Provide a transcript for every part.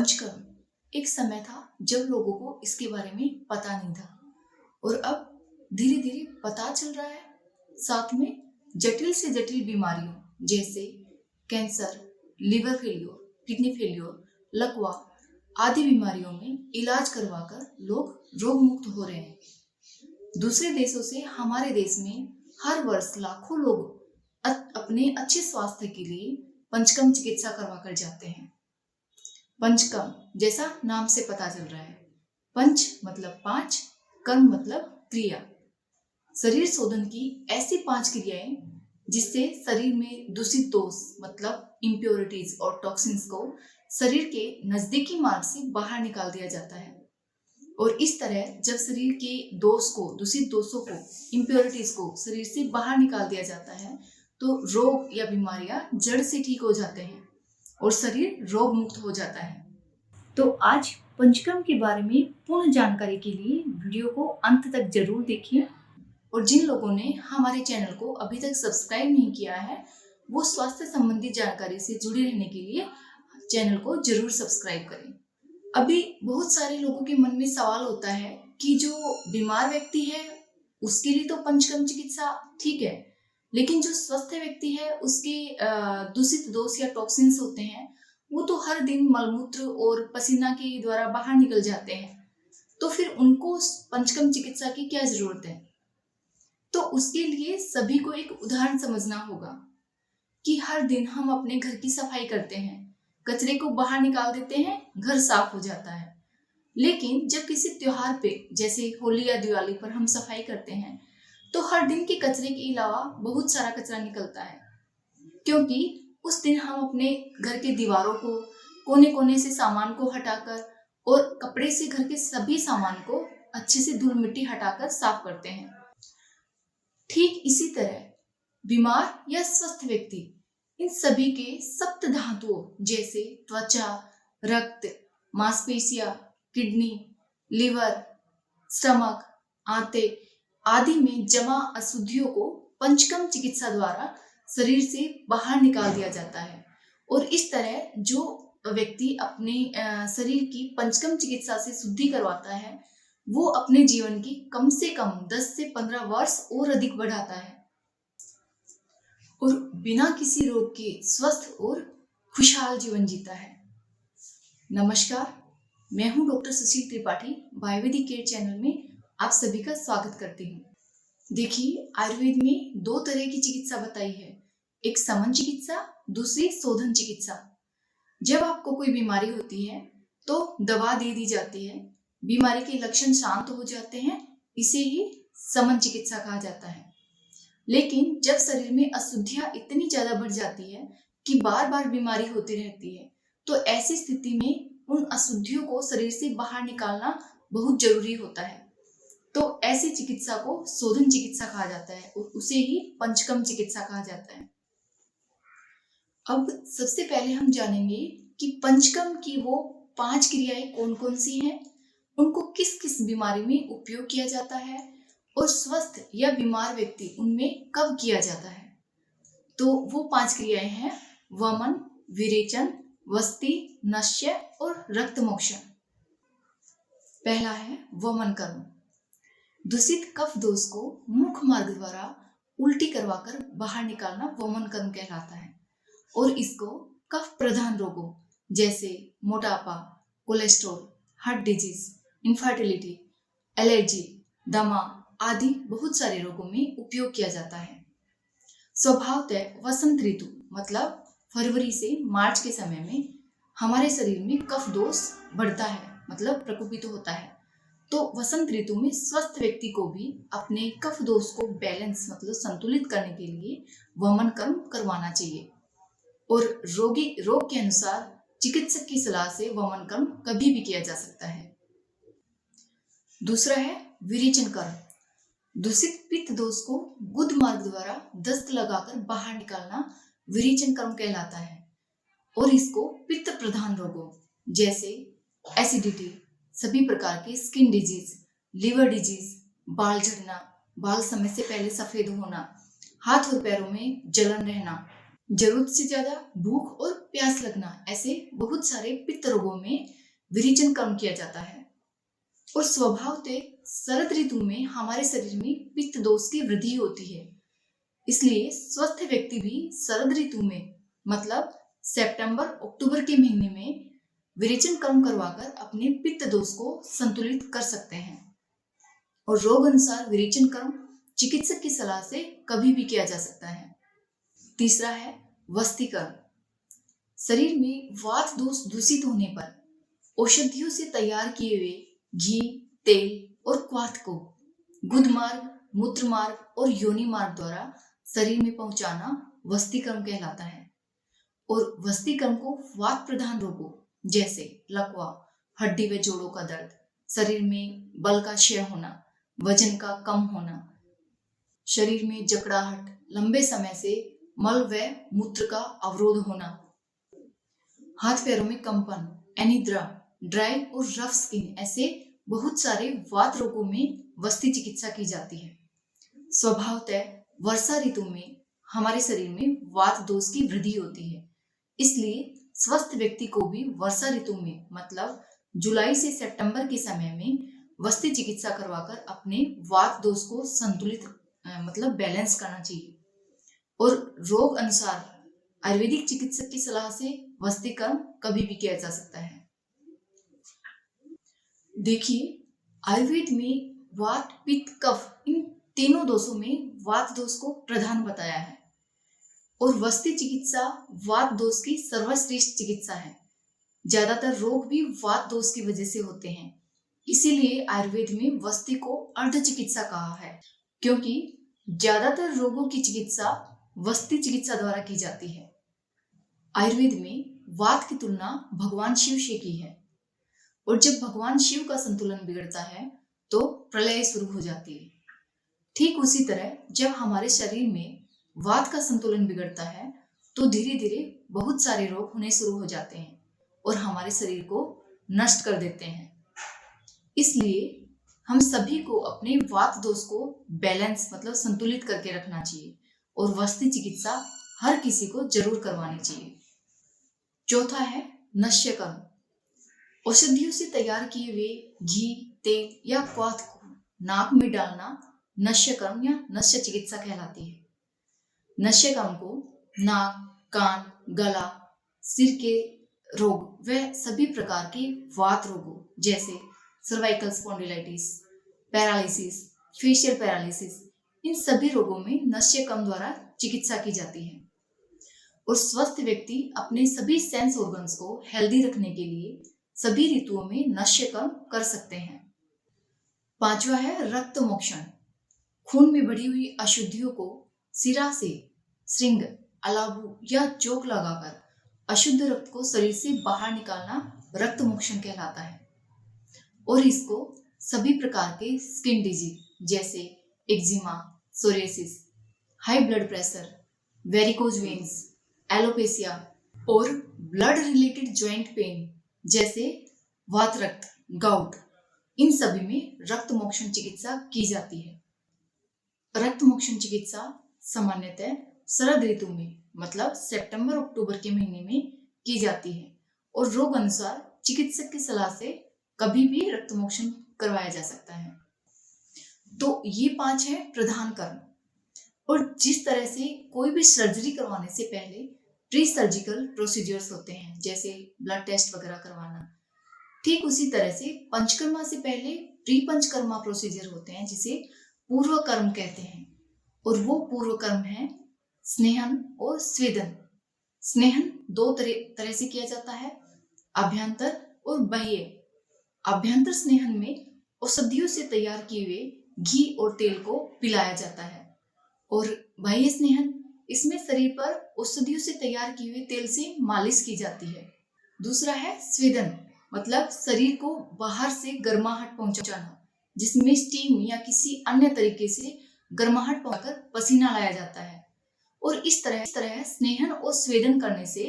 पंचकर्म एक समय था जब लोगों को इसके बारे में पता नहीं था और अब धीरे धीरे पता चल रहा है। साथ में जटिल से जटिल बीमारियों जैसे cancer, liver failure, kidney failure, लकवा आदि बीमारियों में इलाज करवाकर लोग रोग मुक्त हो रहे हैं। दूसरे देशों से हमारे देश में हर वर्ष लाखों लोग अपने अच्छे स्वास्थ्य के लिए पंचकर्म चिकित्सा करवा कर जाते हैं। पंचकर्म जैसा नाम से पता चल रहा है, पंच मतलब पांच, कर्म मतलब क्रिया। शरीर शोधन की ऐसी 5 क्रियाएं जिससे शरीर में दूषित दोष मतलब इम्प्योरिटीज और टॉक्सिन्स को शरीर के नजदीकी मार्ग से बाहर निकाल दिया जाता है। और इस तरह जब शरीर के दोष को, दूषित दोषों को, इम्प्योरिटीज को शरीर से बाहर निकाल दिया जाता है तो रोग या बीमारियां जड़ से ठीक हो जाते हैं और शरीर रोग मुक्त हो जाता है। तो आज पंचकर्म के बारे में पूर्ण जानकारी के लिए वीडियो को अंत तक जरूर देखिए। और जिन लोगों ने हमारे चैनल को अभी तक सब्सक्राइब नहीं किया है वो स्वास्थ्य संबंधी जानकारी से जुड़े रहने के लिए चैनल को जरूर सब्सक्राइब करें। अभी बहुत सारे लोगों के मन में सवाल होता है कि जो बीमार व्यक्ति है उसके लिए तो पंचकर्म चिकित्सा ठीक है, लेकिन जो स्वस्थ व्यक्ति है उसके दूषित दोष या टॉक्सिन्स होते हैं वो तो हर दिन मलमूत्र और पसीना के द्वारा बाहर निकल जाते हैं, तो फिर उनको पंचकर्म चिकित्सा की क्या जरूरत है। तो उसके लिए सभी को एक उदाहरण समझना होगा कि हर दिन हम अपने घर की सफाई करते हैं, कचरे को बाहर निकाल देते हैं, घर साफ हो जाता है। लेकिन जब किसी त्योहार पे जैसे होली या दिवाली पर हम सफाई करते हैं तो हर दिन के कचरे के अलावा बहुत सारा कचरा निकलता है, क्योंकि उस दिन हम अपने घर के दीवारों को, कोने कोने से सामान को हटाकर और कपड़े से घर के सभी सामान को अच्छे से धूल मिट्टी हटाकर साफ करते हैं। ठीक इसी तरह बीमार या स्वस्थ व्यक्ति इन सभी के सप्त धातुओं जैसे त्वचा, रक्त, मांसपेशियां, किडनी, लिवर, स्टमक, आंतें आदि में जमा अशुद्धियों को पंचकर्म चिकित्सा द्वारा शरीर से बाहर निकाल दिया जाता है। और इस तरह जो व्यक्ति अपने शरीर की पंचकर्म चिकित्सा से शुद्धि करवाता है वो अपने जीवन की कम से कम 10 से 15 वर्ष और अधिक बढ़ाता है और बिना किसी रोग के स्वस्थ और खुशहाल जीवन जीता है। नमस्कार, मैं हूं डॉक्टर सुशील त्रिपाठी। आयुर्वेदिक केयर चैनल में आप सभी का स्वागत करती हूँ। देखिए, आयुर्वेद में 2 तरह की चिकित्सा बताई है, एक समन चिकित्सा, दूसरी शोधन चिकित्सा। जब आपको कोई बीमारी होती है तो दवा दे दी जाती है, बीमारी के लक्षण शांत हो जाते हैं, इसे ही समन चिकित्सा कहा जाता है। लेकिन जब शरीर में अशुद्धियां इतनी ज्यादा बढ़ जाती है कि बार बार बीमारी होती रहती है तो ऐसी स्थिति में उन अशुद्धियों को शरीर से बाहर निकालना बहुत जरूरी होता है। तो ऐसी चिकित्सा को शोधन चिकित्सा कहा जाता है और उसे ही पंचकर्म चिकित्सा कहा जाता है। अब सबसे पहले हम जानेंगे कि पंचकर्म की वो 5 क्रियाएं कौन कौन सी हैं, उनको किस किस बीमारी में उपयोग किया जाता है और स्वस्थ या बीमार व्यक्ति उनमें कब किया जाता है। तो वो 5 क्रियाएं हैं वमन, विरेचन, वस्ति, नश्य और रक्त मोक्षण। पहला है वमन कर्म। दूषित कफ दोष को मुख मार्ग द्वारा उल्टी करवाकर बाहर निकालना वमन कर्म कहलाता है और इसको कफ प्रधान रोगों जैसे मोटापा, cholesterol, heart disease, infertility, allergy, दमा आदि बहुत सारे रोगों में उपयोग किया जाता है। स्वभावतः वसंत ऋतु मतलब फरवरी से मार्च के समय में हमारे शरीर में कफ दोष बढ़ता है, मतलब प्रकोपित होता है। तो वसंत ऋतु में स्वस्थ व्यक्ति को भी अपने कफ दोष को बैलेंस मतलब संतुलित करने के लिए वमन कर्म करवाना चाहिए और रोग के अनुसार चिकित्सक की सलाह से वमन कर्म कभी भी किया जा सकता है। दूसरा है विरेचन कर्म। दूषित पित्त दोष को गुद मार्ग द्वारा दस्त लगाकर बाहर निकालना विरेचन कर्म कहलाता है और इसको पित्त प्रधान रोगों जैसे एसिडिटी, सभी प्रकार के स्किन डिजीज, लिवर डिजीज, बाल झड़ना, बाल समय से पहले सफेद होना, हाथ और पैरों में जलन रहना, जरूरत से ज्यादा भूख और प्यास लगना, ऐसे बहुत सारे पित्त रोगों में विरेचन कम किया जाता है। और स्वभावतः शरद ऋतु में हमारे शरीर में पित्त दोष की वृद्धि होती है। इसलिए स्वस्थ व्यक्ति भी शरद ऋतु में मतलब सितंबर अक्टूबर के महीने में विरेचन कर्म करवाकर अपने पित्त दोष को संतुलित कर सकते हैं। और रोग अनुसार विरेचन कर्म चिकित्सक की सलाह से कभी भी किया जा सकता है। तीसरा है वस्तीकरण। शरीर में वात दोष दूषित होने पर औषधियों से तैयार किए हुए घी, तेल और क्वाथ को गुद मार्ग, मूत्र मार्ग और योनि मार्ग द्वारा शरीर में पहुंचाना वस्तीकरण कहलाता है। और वस्तीकरण को वात प्रधान रोगों जैसे लकवा, हड्डी व जोड़ों का दर्द, शरीर में बल का क्षय होना, वजन का कम होना, शरीर में जकड़ाहट, लंबे समय से मल व मूत्र का अवरोध होना, हाथ पैरों में कंपन, एनिद्रा, ड्राई और रफ स्किन, ऐसे बहुत सारे वात रोगों में वस्ती चिकित्सा की जाती है। स्वभावतः वर्षा ऋतु में हमारे शरीर में वात दोष की वृद्धि होती है। इसलिए स्वस्थ व्यक्ति को भी वर्षा ऋतु में मतलब जुलाई से सितंबर के समय में वस्ती चिकित्सा करवाकर अपने वात दोष को संतुलित मतलब बैलेंस करना चाहिए। और रोग अनुसार आयुर्वेदिक चिकित्सक की सलाह से वस्तीकरण कभी भी किया जा सकता है। देखिए, आयुर्वेद में वात, पित्त, कफ, इन तीनों दोषों में वात दोष को प्रधान बताया है। और वस्ती चिकित्सा वात दोष की सर्वश्रेष्ठ चिकित्सा है। ज्यादातर रोग भी वात दोष की वजह से होते हैं। इसीलिए आयुर्वेद में वस्ती को अर्ध चिकित्सा कहा है, क्योंकि ज्यादातर रोगों की चिकित्सा वस्ती चिकित्सा द्वारा की जाती है। आयुर्वेद में वात की तुलना भगवान शिव से की है। और जब भगवान शिव का संतुलन बिगड़ता है तो प्रलय शुरू हो जाती है। ठीक उसी तरह जब हमारे शरीर में वात का संतुलन बिगड़ता है तो धीरे धीरे बहुत सारे रोग होने शुरू हो जाते हैं और हमारे शरीर को नष्ट कर देते हैं। इसलिए हम सभी को अपने वात दोष को बैलेंस मतलब संतुलित करके रखना चाहिए और वस्ती चिकित्सा हर किसी को जरूर करवानी चाहिए। चौथा है नस्य कर्म। औषधियों से तैयार किए हुए घी, तेल या क्वाथ को नाक में डालना नस्य कर्म या नस्य चिकित्सा कहलाती है। नस्य कर्म को नाक, कान, गला, सिर के रोग व सभी प्रकार के वात रोगों जैसे cervical spondylitis, paralysis, facial paralysis, इन सभी रोगों में नस्य कर्म द्वारा चिकित्सा की जाती है। और स्वस्थ व्यक्ति अपने सभी सेंस ऑर्गन्स को हेल्दी रखने के लिए सभी ऋतुओं में नस्य कर्म कर सकते हैं। पांचवा है रक्त मोक्षण। खून में बढ़ी हुई अशुद्धियों को सिरा से श्रृंग, अलाबू या चोक लगाकर अशुद्ध रक्त को शरीर से बाहर निकालना रक्त मोक्षण कहलाता है। और इसको सभी प्रकार के स्किन डिजीज जैसे eczema, psoriasis, high blood pressure, varicose veins, alopecia और ब्लड रिलेटेड ज्वाइंट पेन जैसे वात रक्त, गाउट, इन सभी में रक्त मोक्षण चिकित्सा की जाती है। रक्त मोक्षण चिकित्सा सामान्यतः शरद ऋतु में मतलब सितंबर अक्टूबर के महीने में की जाती है और रोग अनुसार चिकित्सक की सलाह से कभी भी रक्त मोक्षण करवाया जा सकता है। तो ये 5 है प्रधान कर्म। और जिस तरह से कोई भी सर्जरी करवाने से पहले प्री सर्जिकल प्रोसीजर्स होते हैं जैसे ब्लड टेस्ट वगैरह करवाना, ठीक उसी तरह से पंचकर्मा से पहले प्री पंचकर्मा प्रोसीजर होते हैं जिसे पूर्व कर्म कहते हैं। और वो पूर्व कर्म है स्नेहन और स्वेदन। स्नेहन 2 तरह से किया जाता है, अभ्यंतर और बाह्य। अभ्यंतर स्नेहन में औषधियों से तैयार किए हुए घी और तेल को पिलाया जाता है। और बाह्य स्नेहन, इसमें शरीर पर औषधियों से तैयार किए हुए तेल से मालिश की जाती है। दूसरा है स्वेदन, मतलब शरीर को बाहर से गर्माहट पहुंचाना, जिसमें स्टीम या किसी अन्य तरीके से गर्माहट पहुंचाकर पसीना लाया जाता है। और इस तरह स्नेहन और स्वेदन करने से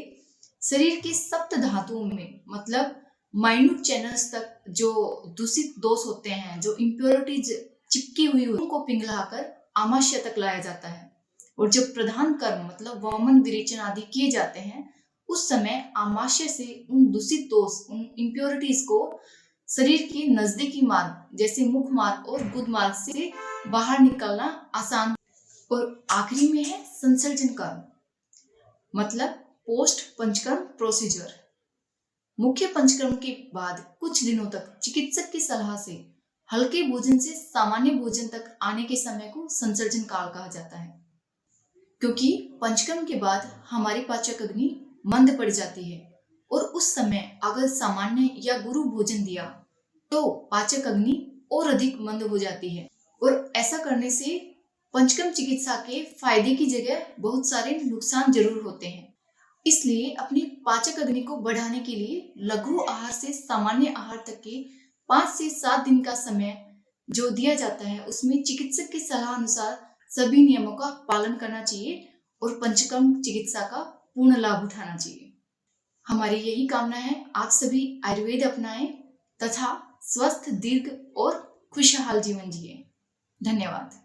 शरीर के सप्त धातुओं में मतलब माइन्यूट चैनल्स तक जो दूषित दोष होते हैं, जो इम्प्योरिटीज चिपकी हुई उनको पिघलाकर आमाशय तक लाया जाता है। और जब प्रधान कर्म मतलब वमन विरेचन आदि किए जाते हैं, उस समय आमाशय से उन दूषित दोष, उन इम्प्योरिटीज को शरीर के नजदीकी मार्ग जैसे मुख मार्ग और गुद मार्ग से बाहर निकलना आसान। और आखिरी में है संसर्जन कर्म मतलब पोस्ट पंचकर्म प्रोसीजर। मुख्य पंचकर्म के बाद कुछ दिनों तक चिकित्सक की सलाह से हल्के भोजन से सामान्य भोजन तक आने के समय को संसर्जन काल कहा जाता है, क्योंकि पंचकर्म के बाद हमारी पाचक अग्नि मंद पड़ जाती है और उस समय अगर सामान्य या गुरु भोजन दिया तो पाचक अग्नि और अधिक मंद हो जाती है। और ऐसा करने से पंचकर्म चिकित्सा के फायदे की जगह बहुत सारे नुकसान जरूर होते हैं। इसलिए अपनी पाचक अग्नि को बढ़ाने के लिए लघु आहार से सामान्य आहार तक के 5 से 7 दिन का समय जो दिया जाता है, उसमें चिकित्सक की सलाह अनुसार सभी नियमों का पालन करना चाहिए और पंचकर्म चिकित्सा का पूर्ण लाभ उठाना चाहिए। हमारी यही कामना है आप सभी आयुर्वेद अपनाएं तथा स्वस्थ, दीर्घ और खुशहाल जीवन जिए। धन्यवाद।